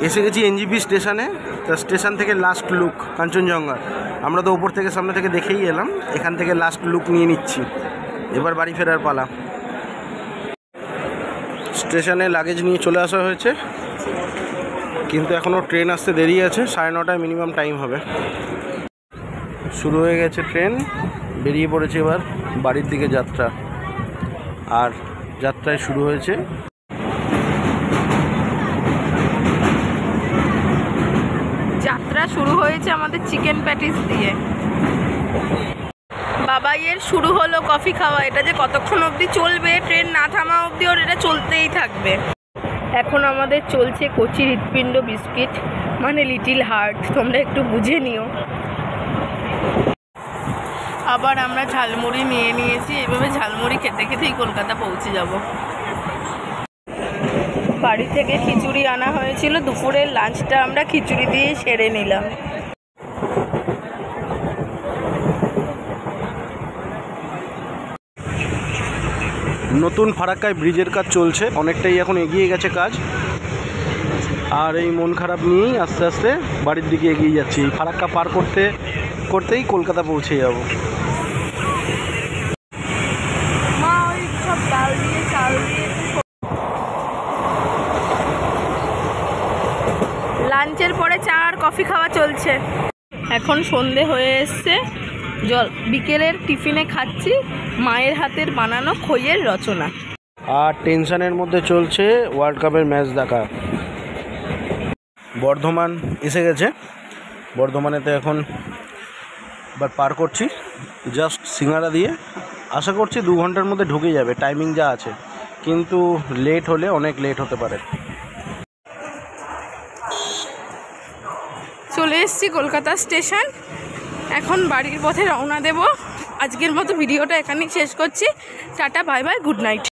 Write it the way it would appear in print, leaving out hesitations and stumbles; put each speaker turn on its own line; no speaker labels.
এসে গেছি এনজিপি স্টেশনে। তো স্টেশন থেকে লাস্ট লুক কাঞ্চনজঙ্ঘার। আমরা তো ওপর থেকে সামনে থেকে দেখেই এলাম, এখান থেকে লাস্ট লুক নিয়ে নিচ্ছি। এবার বাড়ি ফেরার পালা। স্টেশনে লাগেজ নিয়ে চলে আসা হয়েছে, কিন্তু এখনও ট্রেন আসতে দেরি আছে। 9:30 মিনিমাম টাইম হবে। শুরু হয়ে গেছে ট্রেন, বেরিয়ে পড়েছে এবার বাড়ির দিকে যাত্রা। আর যাত্রায় শুরু হয়েছে
আমাদের চিকেন প্যাটিস দিয়ে। বাবাইয়ের শুরু হলো কফি খাওয়া। এটা যে কতক্ষণ অবধি চলবে, ট্রেন না থামা অবধি ওর এটা চলতেই থাকবে। এখন আমাদের চলছে কচি হৃৎপিণ্ড বিস্কিট, মানে লিটিল হার্ট, তোমরা একটু বুঝে নিও। আবার আমরা ঝালমুড়ি নিয়ে নিয়েছি। এভাবে ঝালমুড়ি খেতে খেতেই কলকাতা পৌঁছে যাব। বাড়ি থেকে খিচুড়ি আনা হয়েছিল, দুপুরের লাঞ্চটা আমরা খিচুড়ি দিয়ে সেরে নিলাম।
নতুন ফারাক্কায় ব্রিজের কাজ চলছে, অনেকটাই এখন এগিয়ে গেছে কাজ। আর এই মন খারাপ নিয়েই আস্তে আস্তে বাড়ির দিকে এগিয়ে যাচ্ছি। ফারাক্কা পার করতে করতেই কলকাতা পৌঁছে যাব।
লাঞ্চের পরে চা আর কফি খাওয়া চলছে। এখন সন্ধে হয়ে এসছে, বিকেলের টিফিনে খাচ্ছি মায়ের হাতের বানানো খইয়ের রচনা।
আর টেনশনের মধ্যে চলছে ওয়ার্ল্ড কাপের ম্যাচ দেখা। বর্ধমান এসে গেছে। বর্ধমানেতে এখন এবার পার করছি জাস্ট সিঙ্গারা দিয়ে। আশা করছি 2 ঘন্টার মধ্যে ঢুকে যাবে, টাইমিং যা আছে, কিন্তু লেট হলে অনেক লেট হতে পারে।
চলে এসেছি কলকাতা স্টেশন, এখন বাড়ির পথে রওনা দেব। আজকের মতো ভিডিওটা এখানেই শেষ করছি। Tata, bye bye, good night.